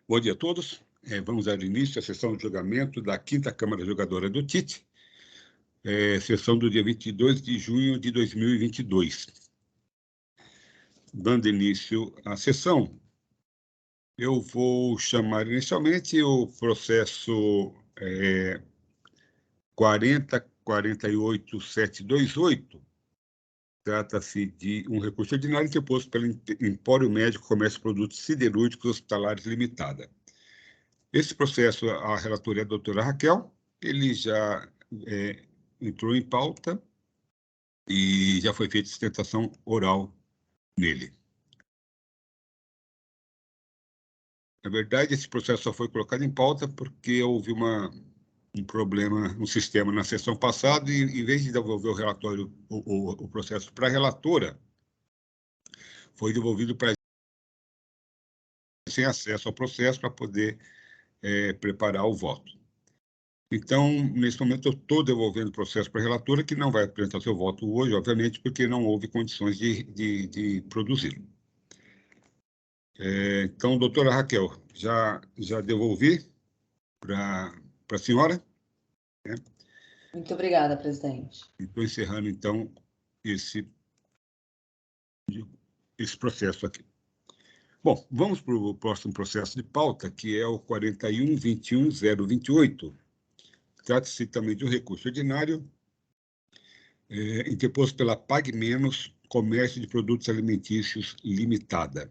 Bom dia a todos. Vamos dar início à sessão de julgamento da 5ª Câmara Julgadora do TIT, sessão do dia 22 de junho de 2022. Dando início à sessão, eu vou chamar inicialmente o processo 40.48.728. Trata-se de um recurso ordinário interposto pelo Empório Médico Comércio de Produtos Siderúrgicos Hospitalares Limitada. Esse processo, a relatora é a doutora Raquel, ele já entrou em pauta e já foi feita sustentação oral nele. Na verdade, esse processo só foi colocado em pauta porque houve um problema no sistema na sessão passada e, em vez de devolver o relatório, o processo para a relatora, foi devolvido para sem acesso ao processo para poder preparar o voto. Então, nesse momento, eu estou devolvendo o processo para a relatora, que não vai apresentar seu voto hoje, obviamente, porque não houve condições de produzi-lo. Então, doutora Raquel, já devolvi para a senhora. Né? Muito obrigada, presidente. Estou encerrando, então, esse processo aqui. Bom, vamos para o próximo processo de pauta, que é o 41.21.028. Trata-se também de um recurso ordinário interposto pela Pague Menos Comércio de Produtos Alimentícios Limitada.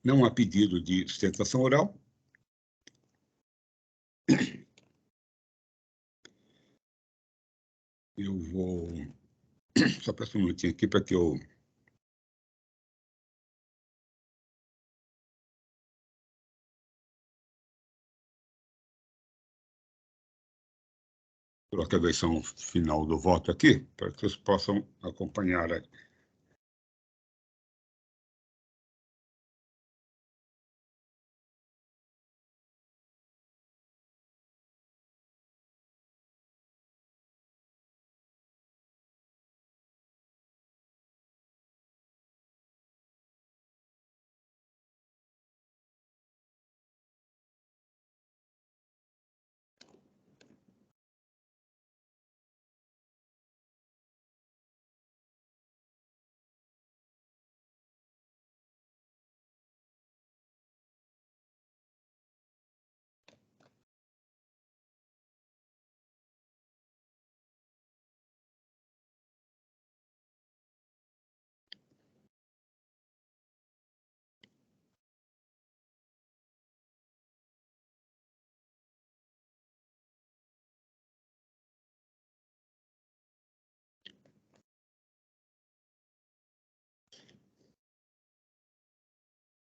Não há pedido de sustentação oral. Eu vou... Só peço um minutinho aqui para que eu... coloque a versão final do voto aqui, para que vocês possam acompanhar aí.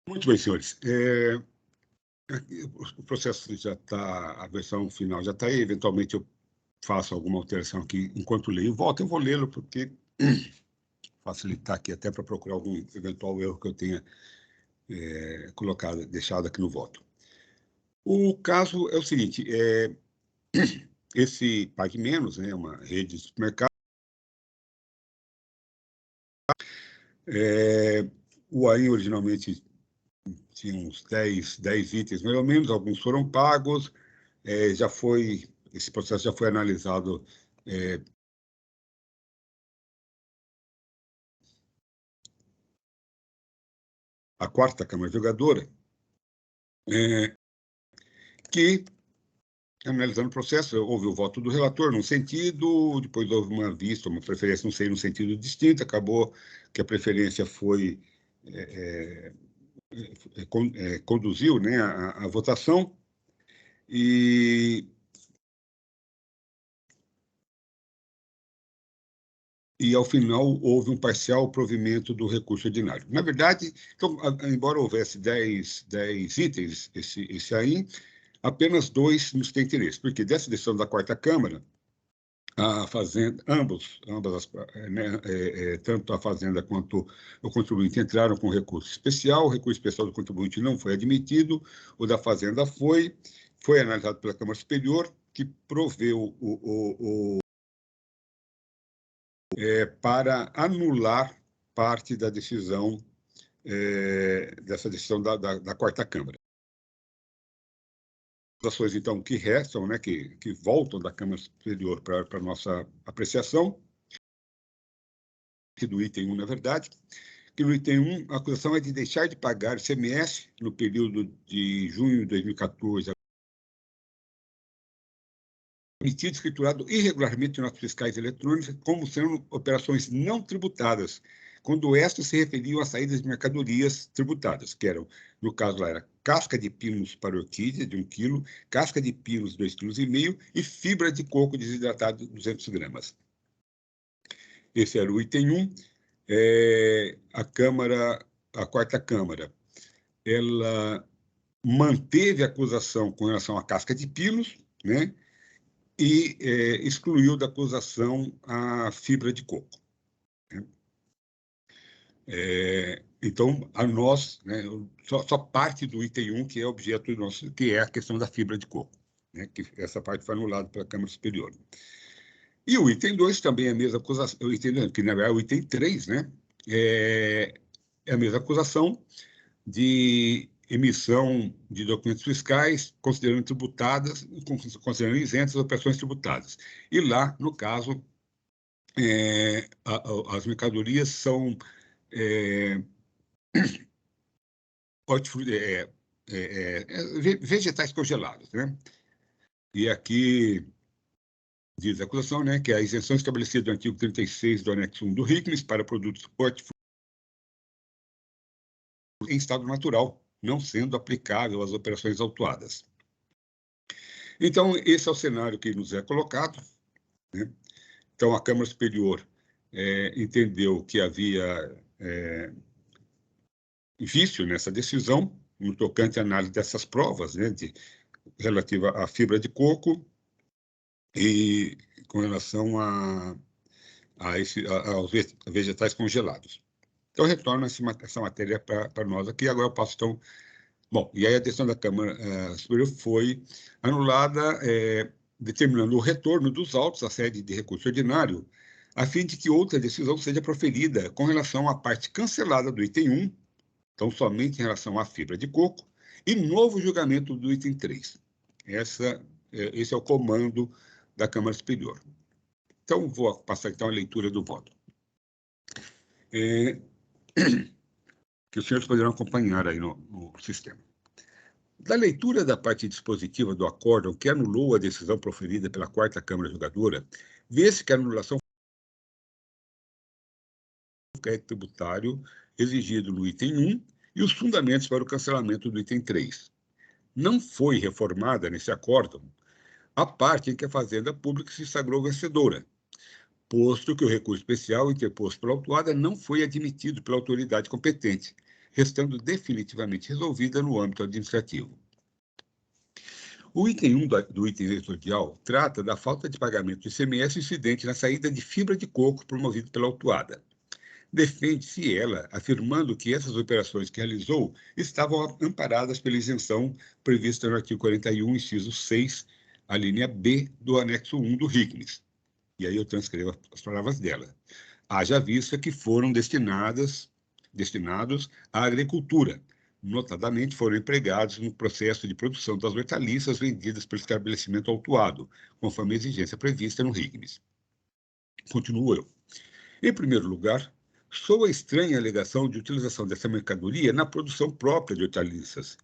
Muito bem, senhores. O processo já está, a versão final já está aí, eventualmente eu faço alguma alteração aqui enquanto leio o voto, eu vou lê-lo porque facilitar aqui até para procurar algum eventual erro que eu tenha colocado, deixado aqui no voto. O caso é o seguinte, esse Pague Menos, né, uma rede de supermercado, o AIM originalmente tinha uns 10 itens, mais ou menos, alguns foram pagos, esse processo já foi analisado a 4ª Câmara Julgadora, que, analisando o processo, houve o voto do relator num sentido, depois houve uma vista, uma preferência, não sei, num sentido distinto, acabou que a preferência foi... conduziu, né, a votação, e ao final houve um parcial provimento do recurso ordinário. Na verdade, então, embora houvesse 10 itens, esse aí, apenas 2 nos têm interesse, porque dessa decisão da 4ª Câmara, a Fazenda, tanto a Fazenda quanto o contribuinte entraram com recurso especial, o recurso especial do contribuinte não foi admitido, o da Fazenda foi analisado pela Câmara Superior, que proveu para anular parte da decisão, dessa decisão da 4ª Câmara. ações, então, que restam, né, que voltam da Câmara Superior para a nossa apreciação, que do item 1, na verdade, que no item 1, a acusação é de deixar de pagar ICMS no período de junho de 2014 emitido e escriturado irregularmente notas fiscais eletrônicas como sendo operações não tributadas, quando estas se referiam a saídas de mercadorias tributadas, que eram, no caso lá, era casca de pinos para orquídea, de 1 quilo, casca de pinos, 2,5 kg, e fibra de coco desidratado, 200 gramas. Esse era o item 1. A quarta Câmara, ela manteve a acusação com relação à casca de pinos, né? E excluiu da acusação a fibra de coco. Né? Então, a nós, né, só parte do item 1 que é objeto do nosso, que é a questão da fibra de coco, né, que essa parte foi anulada pela Câmara Superior. E o item 2 também é a mesma acusação, que na verdade é o item 3, né, é a mesma acusação de emissão de documentos fiscais, considerando tributadas, considerando isentas as operações tributadas. E lá, no caso, as mercadorias são vegetais congelados, né? E aqui diz a acusação, né, que a isenção estabelecida no artigo 36 do anexo 1 do RICMES para produtos hortifrutícolas em estado natural, não sendo aplicável às operações autuadas. Então, esse é o cenário que nos é colocado, né? Então, a Câmara Superior entendeu que havia vício nessa decisão, no tocante à análise dessas provas, né, relativa à fibra de coco e com relação aos vegetais congelados. Então, retorno essa matéria para nós aqui. Agora eu passo, então... Bom, e aí a decisão da Câmara Superior foi anulada, determinando o retorno dos autos à sede de recurso ordinário, a fim de que outra decisão seja proferida com relação à parte cancelada do item 1, então somente em relação à fibra de coco, e novo julgamento do item 3. Esse é o comando da Câmara Superior. Então, vou passar então a leitura do voto. Que os senhores poderão acompanhar aí no sistema. Da leitura da parte dispositiva do acórdão que anulou a decisão proferida pela quarta Câmara Julgadora, vê-se que a anulação do crédito tributário exigido no item 1 e os fundamentos para o cancelamento do item 3. Não foi reformada nesse acórdão a parte em que a Fazenda Pública se sagrou vencedora, posto que o recurso especial interposto pela autuada não foi admitido pela autoridade competente, restando definitivamente resolvida no âmbito administrativo. O item 1 do item extrajudicial trata da falta de pagamento de ICMS incidente na saída de fibra de coco promovida pela autuada. Defende-se ela, afirmando que essas operações que realizou estavam amparadas pela isenção prevista no artigo 41, inciso 6, a linha B do anexo 1 do RICMES. E aí eu transcrevo as palavras dela. Haja vista que foram destinados à agricultura, notadamente foram empregados no processo de produção das hortaliças vendidas pelo estabelecimento autuado, conforme a exigência prevista no RICMES. Continuo eu. Em primeiro lugar, soa estranha a alegação de utilização dessa mercadoria na produção própria de hortaliças,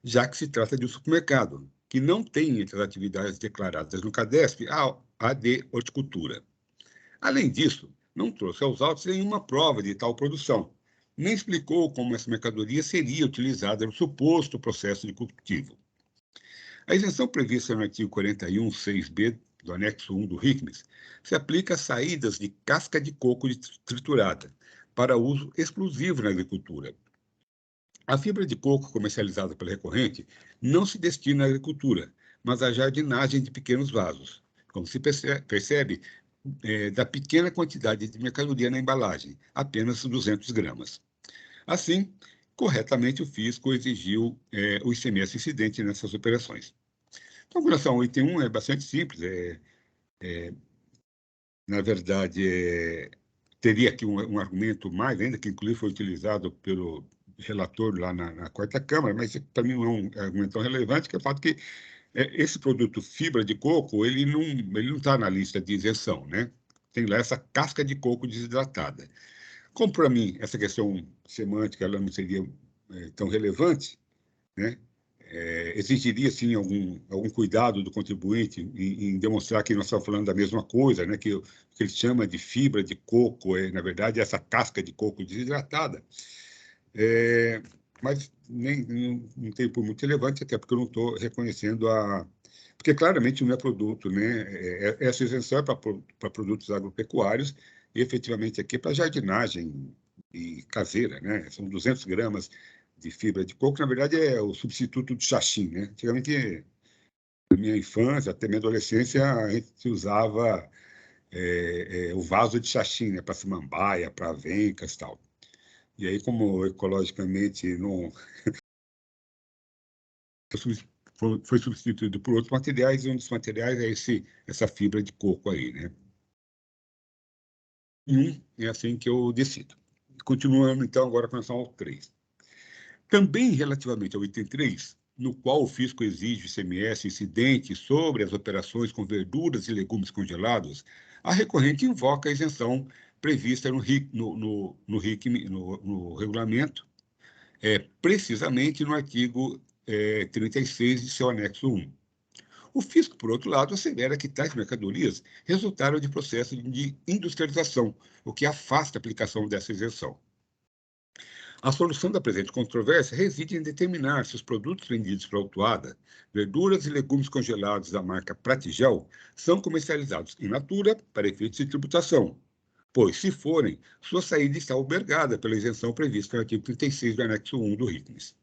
já que se trata de um supermercado, que não tem entre as atividades declaradas no CADESP a de horticultura. Além disso, não trouxe aos autos nenhuma prova de tal produção, nem explicou como essa mercadoria seria utilizada no suposto processo de cultivo. A isenção prevista no artigo 41, 6b do anexo 1 do RICMES se aplica a saídas de casca de coco triturada, para uso exclusivo na agricultura. A fibra de coco comercializada pela recorrente não se destina à agricultura, mas à jardinagem de pequenos vasos, como se percebe da pequena quantidade de mercadoria na embalagem, apenas 200 gramas. Assim, corretamente o fisco exigiu o ICMS incidente nessas operações. Então, com relação ao item 1, é bastante simples. Na verdade, teria aqui um argumento mais ainda, que inclusive foi utilizado pelo relator lá na quarta Câmara, mas para mim não é um argumento tão relevante, que é o fato que Esse produto fibra de coco, ele não está na lista de isenção, né? Tem lá essa casca de coco desidratada. Como para mim essa questão semântica ela não seria tão relevante, né? Exigiria sim algum cuidado do contribuinte em demonstrar que nós estamos falando da mesma coisa, né? Que ele chama de fibra de coco, na verdade essa casca de coco desidratada. Mas não tem por muito relevante, até porque eu não estou reconhecendo porque claramente não é produto, né? Essa isenção é para produtos agropecuários e efetivamente aqui é para jardinagem e caseira, né? São 200 gramas de fibra de coco, na verdade é o substituto do xaxim, né? Antigamente, na minha infância, até minha adolescência, a gente usava o vaso de xaxim, né? Para samambaia, para avencas e tal. E aí, como ecologicamente não foi substituído por outros materiais, e um dos materiais é essa fibra de coco aí, né? É assim que eu decido. Continuando, então, agora com relação ao 3. Também relativamente ao item 3, no qual o fisco exige ICMS incidente sobre as operações com verduras e legumes congelados, a recorrente invoca a isenção prevista no regulamento, precisamente no artigo 36 de seu anexo 1. O fisco, por outro lado, assevera que tais mercadorias resultaram de processo de industrialização, o que afasta a aplicação dessa isenção. A solução da presente controvérsia reside em determinar se os produtos vendidos para autuada, verduras e legumes congelados da marca Pratigel, são comercializados in natura para efeitos de tributação, pois, se forem, sua saída está albergada pela isenção prevista no artigo 36 do anexo 1 do RICMES.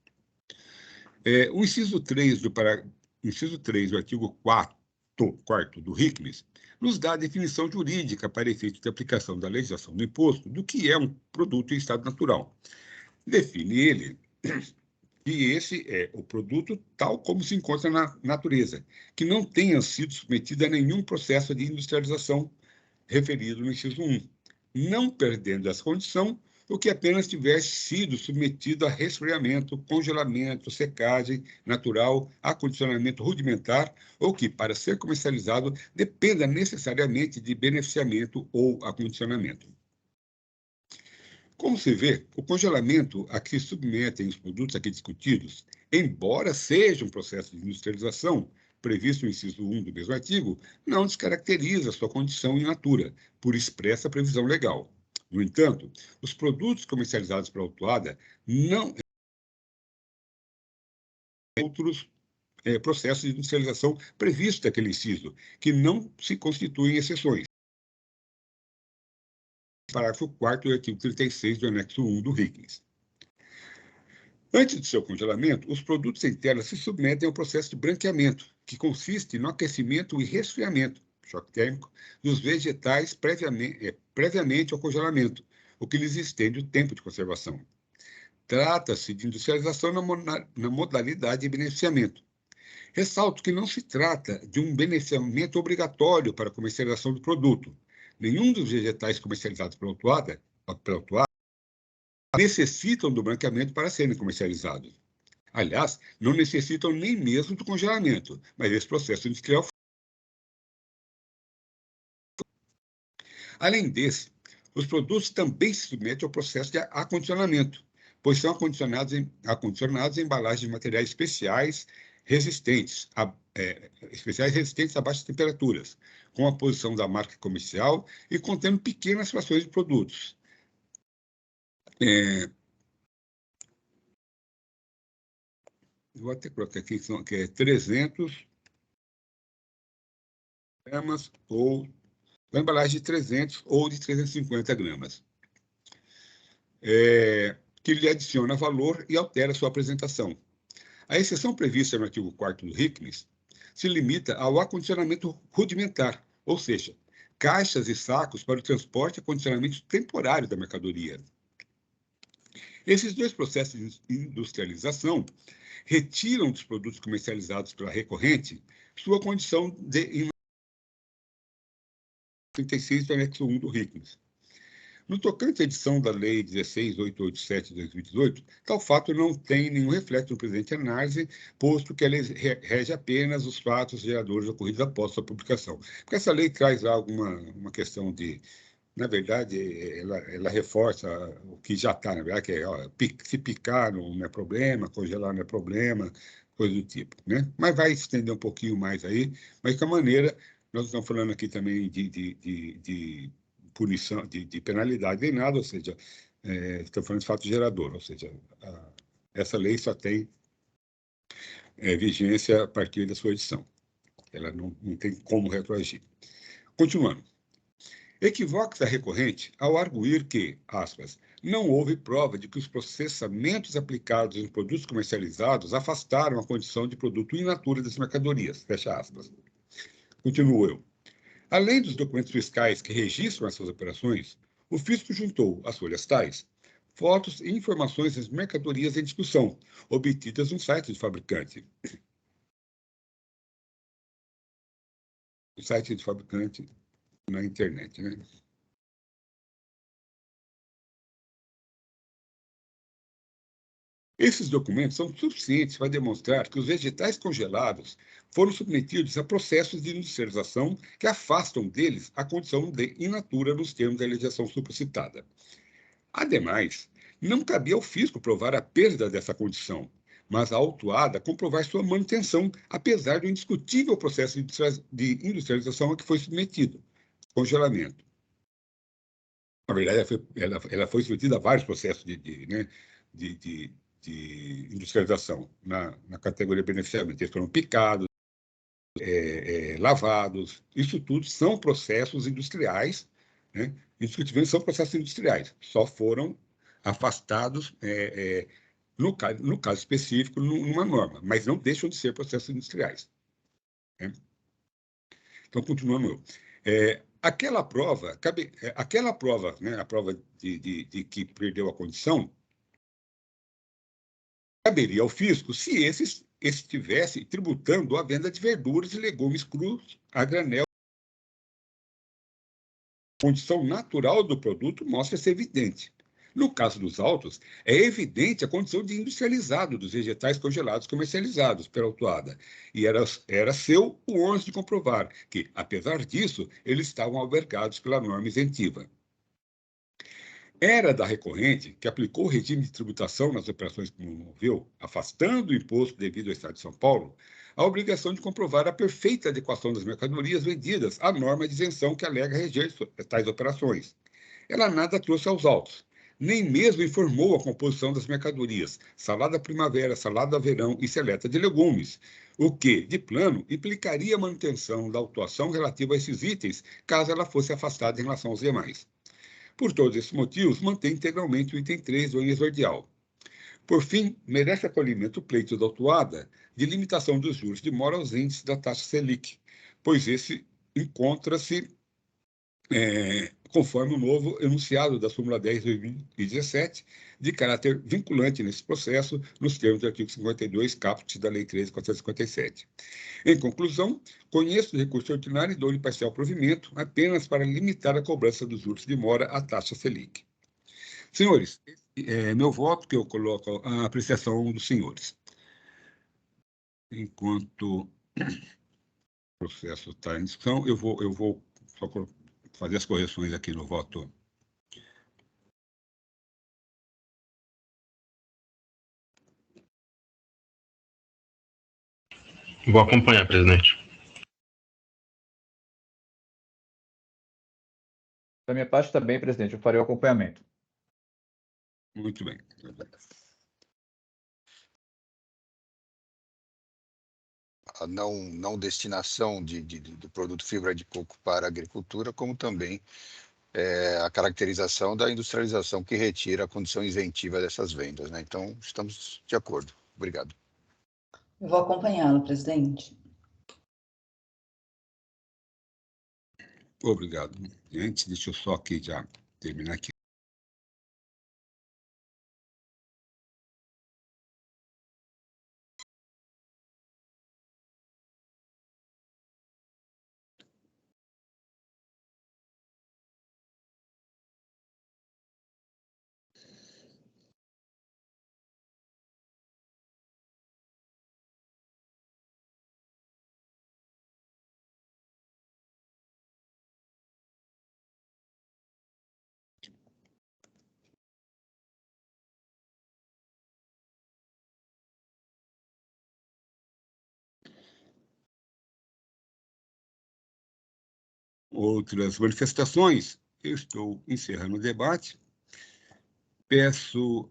O inciso 3 do artigo 4º do RICMES nos dá a definição jurídica para efeito de aplicação da legislação do imposto do que é um produto em estado natural. Define ele que esse é o produto tal como se encontra na natureza, que não tenha sido submetido a nenhum processo de industrialização referido no inciso 1, não perdendo essa condição o que apenas tivesse sido submetido a resfriamento, congelamento, secagem natural, acondicionamento rudimentar, ou que, para ser comercializado, dependa necessariamente de beneficiamento ou acondicionamento. Como se vê, o congelamento a que se submetem os produtos aqui discutidos, embora seja um processo de industrialização, previsto no inciso 1 do mesmo artigo, não descaracteriza sua condição in natura, por expressa previsão legal. No entanto, os produtos comercializados pela autuada não outros processos de industrialização previstos naquele inciso, que não se constituem exceções. Parágrafo 4º do artigo 36 do anexo 1 do RICMES. Antes do seu congelamento, os produtos em tela se submetem ao processo de branqueamento, que consiste no aquecimento e resfriamento, choque térmico, dos vegetais previamente ao congelamento, o que lhes estende o tempo de conservação. Trata-se de industrialização na modalidade de beneficiamento. Ressalto que não se trata de um beneficiamento obrigatório para a comercialização do produto. Nenhum dos vegetais comercializados pela autuada necessitam do branqueamento para serem comercializados. Aliás, não necessitam nem mesmo do congelamento, mas esse processo industrial. Além desse, os produtos também se submetem ao processo de acondicionamento, pois são acondicionados em embalagens de materiais especiais resistentes a baixas temperaturas, com a posição da marca comercial e contendo pequenas frações de produtos. Vou até colocar aqui que é 300 gramas ou uma embalagem de 300 ou de 350 gramas, que lhe adiciona valor e altera sua apresentação. A exceção prevista no artigo 4º do RICMES se limita ao acondicionamento rudimentar, ou seja, caixas e sacos para o transporte e acondicionamento temporário da mercadoria. Esses dois processos de industrialização retiram dos produtos comercializados pela recorrente sua condição de 36 do anexo 1 do RICMES. No tocante à edição da Lei 16.887 de 2018, tal fato não tem nenhum reflexo no presente análise, posto que ela rege apenas os fatos geradores ocorridos após sua publicação. Porque essa lei traz lá uma questão de, na verdade, ela reforça o que já está, na verdade, que é, ó, se picar não é problema, congelar não é problema, coisa do tipo, né? Mas vai estender um pouquinho mais aí, mas de qualquer maneira, nós estamos falando aqui também de punição, de penalidade em nada, ou seja, estamos falando de fato gerador, ou seja, essa lei só tem vigência a partir da sua edição. Ela não tem como retroagir. Continuando. Equivoca-se a recorrente ao arguir que, aspas, não houve prova de que os processamentos aplicados em produtos comercializados afastaram a condição de produto in natura das mercadorias, fecha aspas. Continuo eu. Além dos documentos fiscais que registram essas operações, o fisco juntou às folhas tais fotos e informações das mercadorias em discussão, obtidas no site do fabricante. O site do fabricante na internet, né? Esses documentos são suficientes para demonstrar que os vegetais congelados foram submetidos a processos de industrialização que afastam deles a condição de in natura nos termos da legislação supracitada. Ademais, não cabia ao fisco provar a perda dessa condição, mas a autuada comprovar sua manutenção, apesar do indiscutível processo de industrialização a que foi submetido, congelamento. Na verdade, ela foi submetida a vários processos né, de, de, de industrialização na categoria beneficiamento. Eles foram picados, lavados, isso tudo são processos industriais, né? Indiscutivelmente são processos industriais, só foram afastados, no caso específico, numa norma, mas não deixam de ser processos industriais, né? Então, continuando. Aquela prova, né, a prova de que perdeu a condição, caberia ao fisco se esse estivesse tributando a venda de verduras e legumes crus a granel. A condição natural do produto mostra-se evidente. No caso dos autos, é evidente a condição de industrializado dos vegetais congelados comercializados pela autuada, e era seu o ônus de comprovar que, apesar disso, eles estavam albergados pela norma isentiva. Era da recorrente, que aplicou o regime de tributação nas operações que promoveu, afastando o imposto devido ao Estado de São Paulo, a obrigação de comprovar a perfeita adequação das mercadorias vendidas à norma de isenção que alega reger tais operações. Ela nada trouxe aos autos, nem mesmo informou a composição das mercadorias, salada primavera, salada verão e seleta de legumes, o que, de plano, implicaria a manutenção da autuação relativa a esses itens, caso ela fosse afastada em relação aos demais. Por todos esses motivos, mantém integralmente o item 3 do exordial. Por fim, merece acolhimento o pleito da autuada de limitação dos juros de mora aos índices da taxa Selic, pois esse encontra-se conforme o novo enunciado da súmula 10 de 2017, de caráter vinculante nesse processo, nos termos do artigo 52, caput da Lei 13.457. Em conclusão, conheço o recurso ordinário e dou-lhe parcial provimento apenas para limitar a cobrança dos juros de mora à taxa Selic. Senhores, meu voto que eu coloco à apreciação dos senhores. Enquanto o processo está em discussão, eu vou só fazer as correções aqui no voto. Vou acompanhar, presidente. Da minha parte também, presidente, eu farei o acompanhamento. Muito bem. A não destinação do produto fibra de coco para a agricultura, como também a caracterização da industrialização que retira a condição isentiva dessas vendas, né? Então, estamos de acordo. Obrigado. Eu vou acompanhá-lo, presidente. Obrigado. Antes, deixa eu só aqui já terminar aqui. outras manifestações, eu estou encerrando o debate. Peço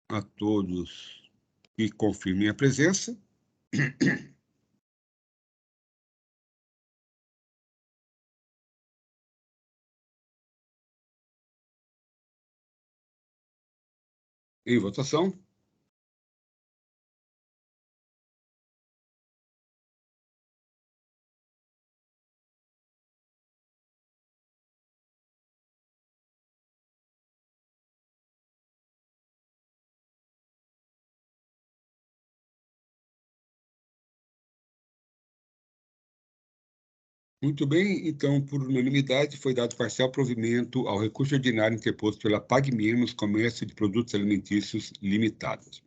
a todos que confirmem a presença. Em votação. Muito bem, então, por unanimidade, foi dado parcial provimento ao recurso ordinário interposto pela PagMenos Comércio de Produtos Alimentícios Limitados.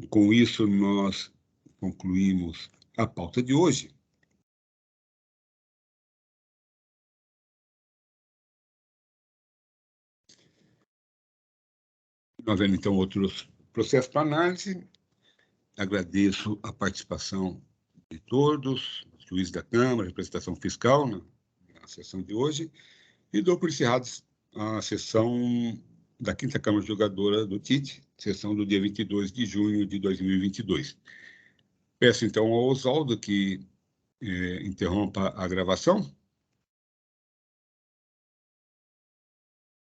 Com isso, nós concluímos a pauta de hoje. Não havendo, então, outros processos para análise, agradeço a participação de todos, juiz da Câmara, representação fiscal na sessão de hoje, e dou por encerrada a sessão da 5ª Câmara Julgadora do TIT, sessão do dia 22 de junho de 2022. Peço, então, ao Oswaldo que interrompa a gravação.